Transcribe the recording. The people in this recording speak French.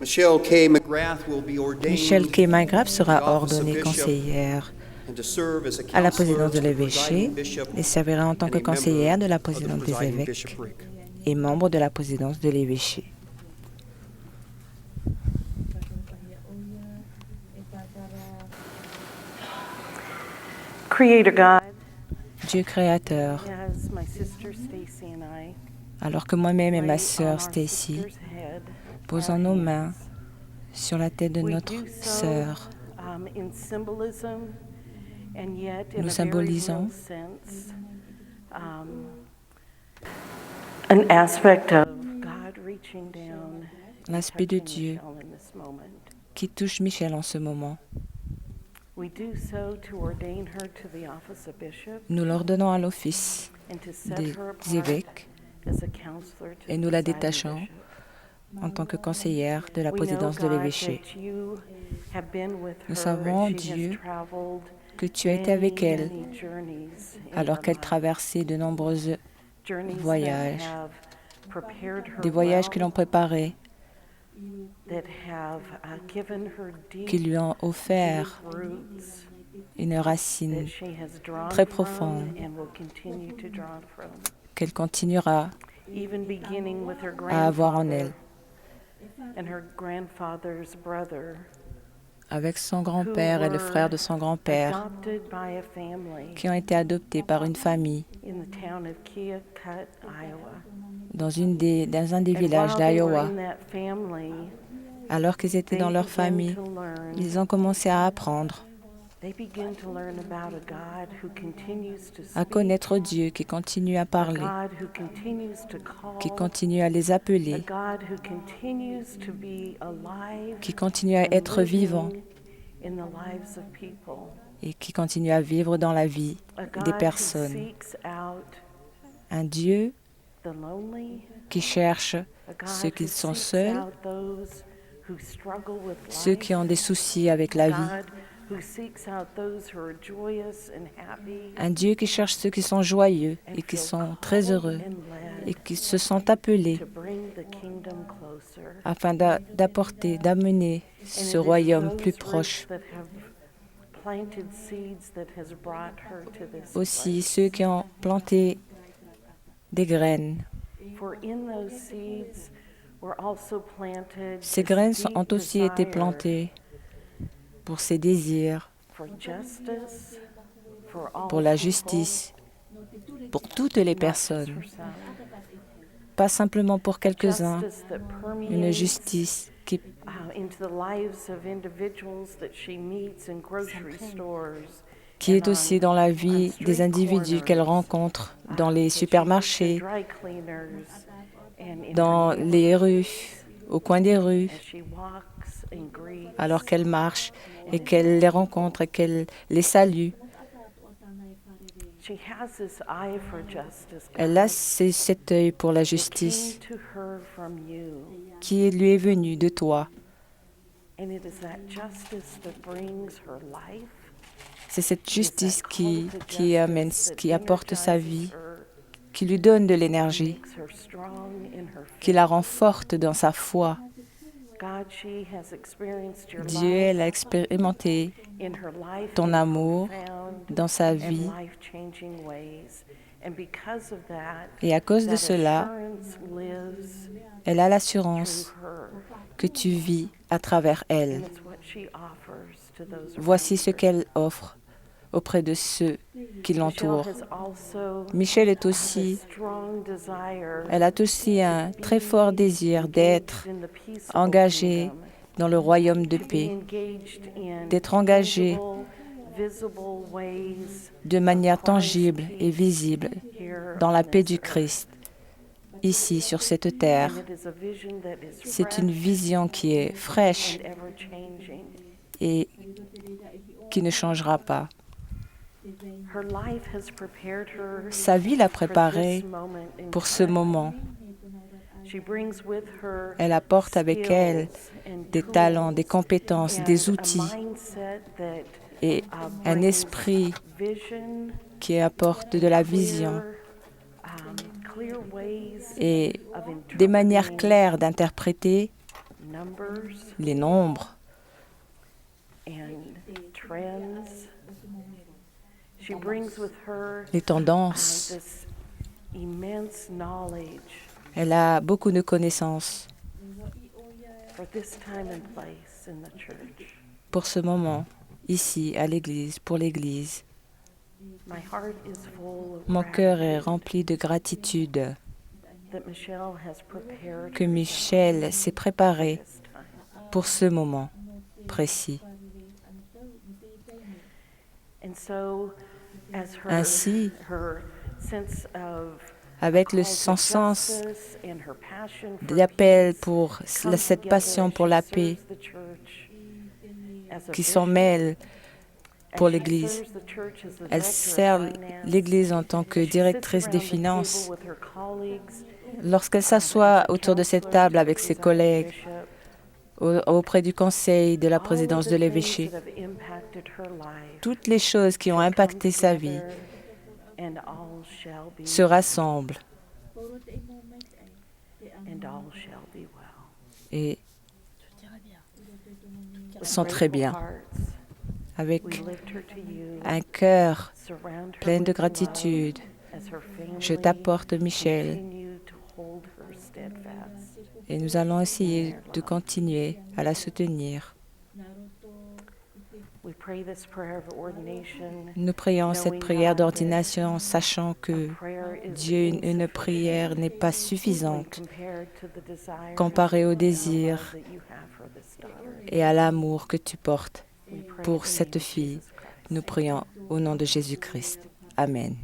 Michelle K. Michelle K. McGrath sera ordonnée conseillère à la présidence de l'évêché et servira en tant que conseillère de la présidence des évêques et membre de la présidence de l'évêché. Creator God, Dieu créateur, as my sister Stacy and I alors que moi-même et ma lay sœur on our Stacy sister's head posons our nos hands, mains sur la tête de we notre do so, sœur, in symbolism and yet in nous a very symbolisons real sense, an aspect of God reaching down, l'aspect de touching Dieu Michelle in this moment. qui touche Michel en ce moment. We do so to ordain her to the office of bishop Nous l'ordonnons à l'office and to set des her apart évêques as a counselor to et the nous la presiding détachons bishop. en tant que conseillère de la We know, présidence de God, l'évêché. that you have been with Nous her savons, as she has Dieu, traveled que tu as été avec elle many journeys in alors her qu'elle life. traversait de nombreux Journeys that voyages, have prepared her des voyages qui l'ont well, préparée, that have given her qui deep, lui ont offert deep roots une that racine she has drawn très from profonde and will continue to draw from, qu'elle continuera even beginning with her à avoir en elle, grandfather and her grandfather's brother, avec son grand-père et le frère de son grand-père, adopted by a family qui ont été adoptés par une famille in the town of Keokuk, Iowa. dans un des And villages while they were d'Iowa. in that family, Alors qu'ils étaient they dans leur began famille, to learn. ils ont commencé à apprendre, They began to learn about a God who continues to à speak, connaître Dieu qui continue à a parler, God who continues to qui call, continue à les a appeler, God who continues to be alive qui continue à and être vivant living in the lives of people. et qui continue à vivre dans la vie A des God who personnes. seeks out Un Dieu the lonely, qui cherche a God ceux qui who sont seeks seuls, out those who struggle with ceux life, qui ont des soucis avec la vie. God who seeks out those who are joyous and happy Un Dieu qui cherche ceux qui sont joyeux and et qui feel sont très called heureux and et led qui se sentent appelés to bring the kingdom closer. afin d'apporter, d'amener And ce it is royaume those plus roots proche. that have planted seeds that has brought her to this Aussi place. ceux qui ont planté des graines. For in those seeds were also planted Ces this graines deep ont aussi été desire plantées pour ses désirs, for justice, for all pour la people, justice, pour toutes les not just personnes, for some. pas simplement pour quelques-uns, Justice that une permeates justice qui into the lives of individuals that she meets in grocery stores, qui est aussi dans la vie des individus qu'elle rencontre dans les supermarchés, dry cleaners, and in dans her les rues, au coin des rues, as she walks and greets. alors qu'elle marche et qu'elle les rencontre et qu'elle les salue. She has this eye for justice, Elle a cet œil pour la justice came to her from you. qui lui est venu de toi. And it is that justice that brings her life. C'est cette It's justice that qui call to amène, justice that qui apporte sa energizes vie, her, qui lui donne de l'énergie, makes her strong in her qui la rend forte dans sa foi. God, she has experienced your Dieu, love elle a expérimenté in her life ton in amour profound dans sa and vie. life-changing ways. And because of that, Et à cause de that cela, assurance lives elle a through l'assurance her. que tu vis à travers elle. And it's what she offers to those Voici ce around her. qu'elle offre auprès de ceux qui Michelle l'entourent. has also Michel est a aussi, strong desire elle a aussi un très fort désir d'être in the peaceable engagée kingdom, dans le royaume de to be paix, engaged in d'être engagée tangible, visible ways de manière Christ's tangible et peace visible here dans la on paix this du earth. Christ, ici sur cette And terre. it is a vision that is C'est une fresh vision qui est fraîche and ever-changing. et qui ne changera pas. Her life has prepared her Sa vie l'a for préparée this moment in pour ce time. moment. She brings with her Elle apporte avec elle skills and des talents, des tools compétences, and des a outils mindset that et un brings esprit vision, qui apporte de la vision clear ways et of des manières interpreting claires d'interpréter les nombres, les tendances. Elle a beaucoup de connaissances pour ce moment, ici, à l'Église, pour l'Église. Mon cœur est rempli de gratitude que Michelle s'est préparée pour ce moment précis. Ainsi, avec son sens d'appel pour cette passion pour la paix qui s'en mêle pour l'Église, elle sert l'Église en tant que directrice des finances. Lorsqu'elle s'assoit autour de cette table avec ses collègues, auprès du conseil de la présidence de l'évêché, toutes les choses qui ont impacté sa vie se rassemblent et sont très bien. Avec un cœur plein de gratitude, je t'apporte Michelle et nous allons essayer de continuer à la soutenir. Nous prions cette prière d'ordination, sachant que une prière n'est pas suffisante comparée au désir et à l'amour que tu portes pour cette fille. Nous prions au nom de Jésus-Christ. Amen.